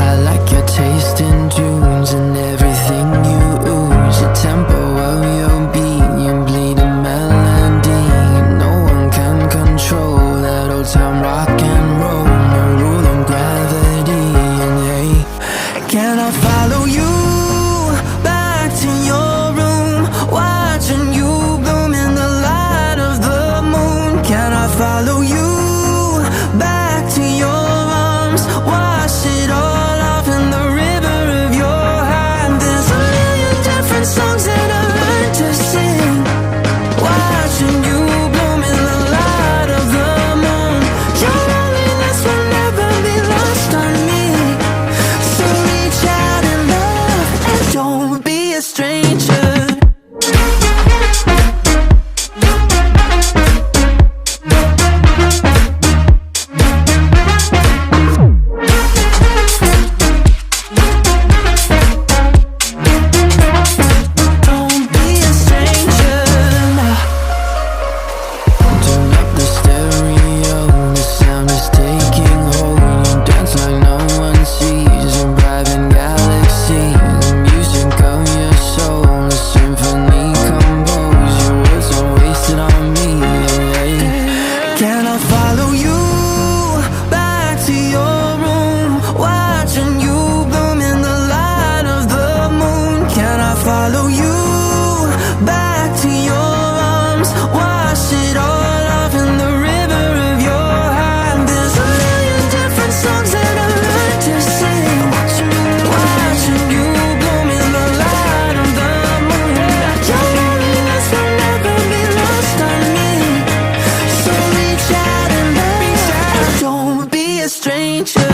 I like your taste in tunes and everything you ooze. The tempo of your beat, you bleed a melody. No one can control that old time rock and roll. No rule of gravity. And hey, can I follow you back to your room, watching you bloom in the light of the moon? Can I follow you back to your arms, wash it all off in the river of your heart? There's a million different songs that I learned to sing, watching you bloom in the light of the moon. Your loneliness will never be lost on me, so reach out and love and don't be a stranger. Don't be a stranger. Turn up the stereo, the sound is taking hold. You dance like no one sees, a private galaxy. The music of your soul, a symphony composed. Your words are wasted on me. Can I follow you back to your room, watching you bloom in the light of the moon? Can I follow you back to your arms, wash it all off in the river of your heart? There's a million different songs that I learned to sing, watching you bloom in the light of the moon. Your loneliness will never be lost on me, so reach out and love, don't be a stranger.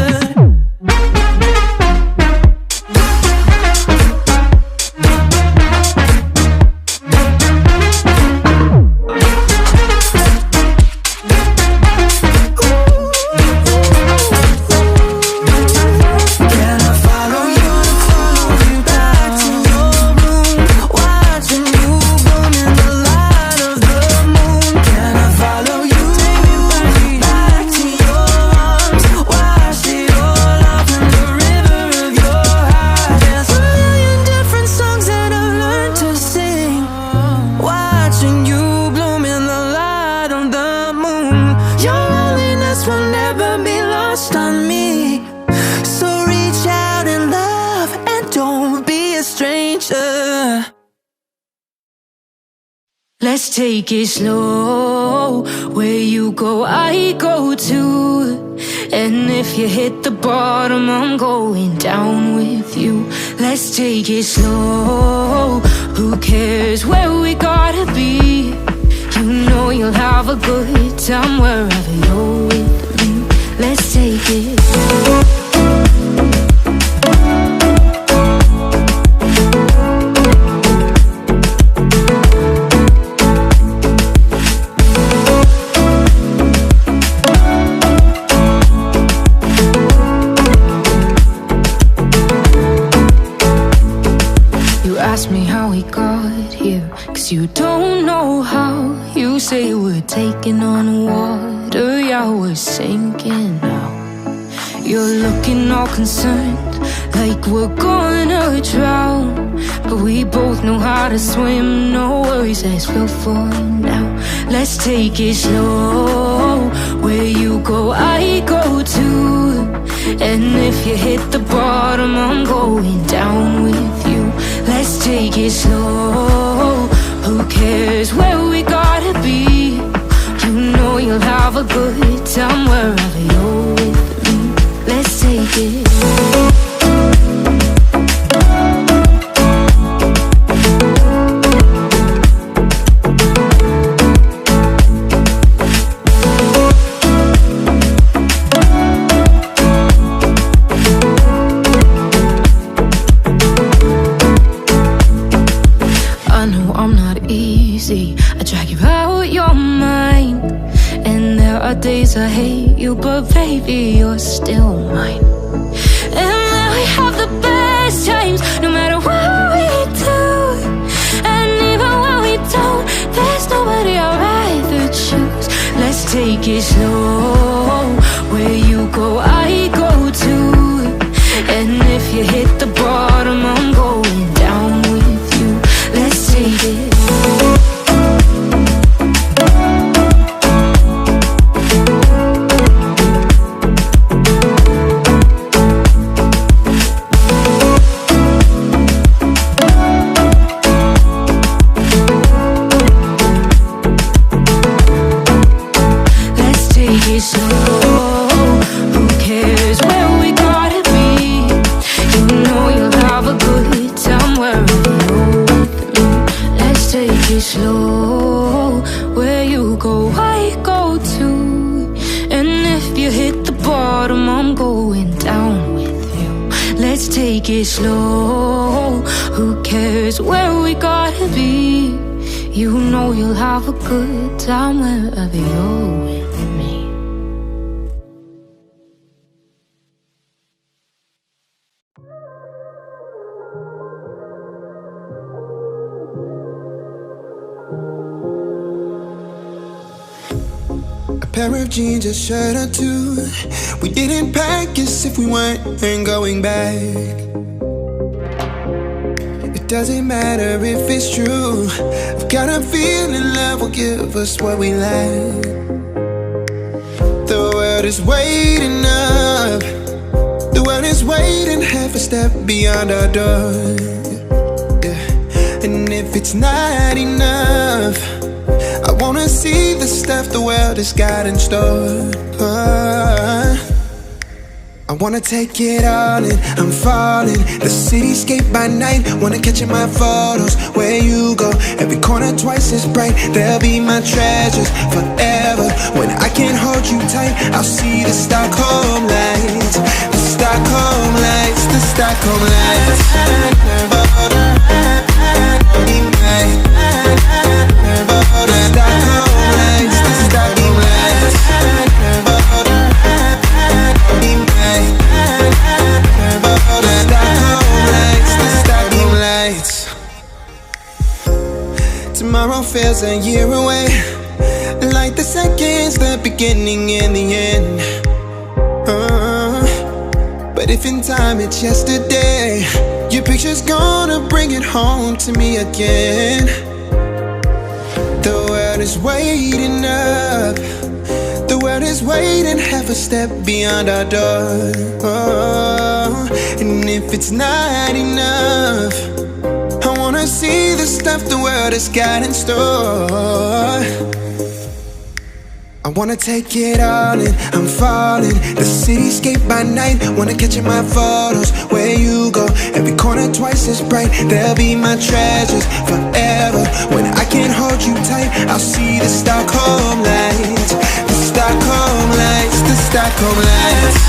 Can I follow you back to your room, watching you bloom in the light of the moon? Can I follow you back to your arms, wash it all off in the river of your heart? There's a million different songs that I've learned to sing, watching you bloom in the light of the moon. Your loneliness will never be lost on me, so reach out and love and don't be a stranger. Let's take it slow. Where you go, I go too. And if you hit the bottom, I'm going down with you. Let's take it slow. Who cares where we gotta be? You know you'll have a good time wherever you're with me. Let's take it slow. You ask me how we got here, 'cause you don't know how. You say we're taking on water, yeah, we're sinking now. You're looking all concerned, like we're gonna drown. But we both know how to swim, no worries as we'll fall now. Let's take it slow. Where you go, I go too. And if you hit the bottom, I'm going down with you. Let's take it slow. Who cares where we gotta be? You know you'll have a good time wherever you're with me. Let's take it slow. Days I hate you, but baby, you're still mine. And now we have the best times, no matter what we do. And even when we don't, there's nobody I'd rather choose. take it slow. Where you go, I go too. And if you hit the bottom, I'm going down with you. Let's take it. Slow, where you go, I go too. And if you hit the bottom, I'm going down with you. Let's take it slow. Who cares where we gotta be? You know you'll have a good time wherever you're with me. Pair of jeans, a shirt or two. We didn't pack as if we weren't going back. It doesn't matter if it's true. I've got a feeling love will give us what we lack. The world is waiting up. The world is waiting half a step beyond our door. Yeah. And if it's not enough, I wanna see the stuff the world has got in store. I wanna take it all in, I'm falling. The cityscape by night, wanna catch in my photos. Where you go, every corner twice as bright. They'll be my treasures forever. When I can't hold you tight, I'll see the Stockholm lights. The Stockholm lights, the Stockholm lights. Tomorrow feels a year away, like the seconds, the beginning and the end. But if in time it's yesterday, your picture's gonna bring it home to me again. The world is waiting up. The world is waiting half a step beyond our door. And if it's not enough, I wanna see the stuff the world has got in store. I wanna take it all in, I'm falling. The cityscape by night, wanna catch in my photos. Where you go, every corner twice as bright. They'll be my treasures forever. When I can't hold you tight, I'll see the Stockholm lights. The Stockholm lights, the Stockholm lights.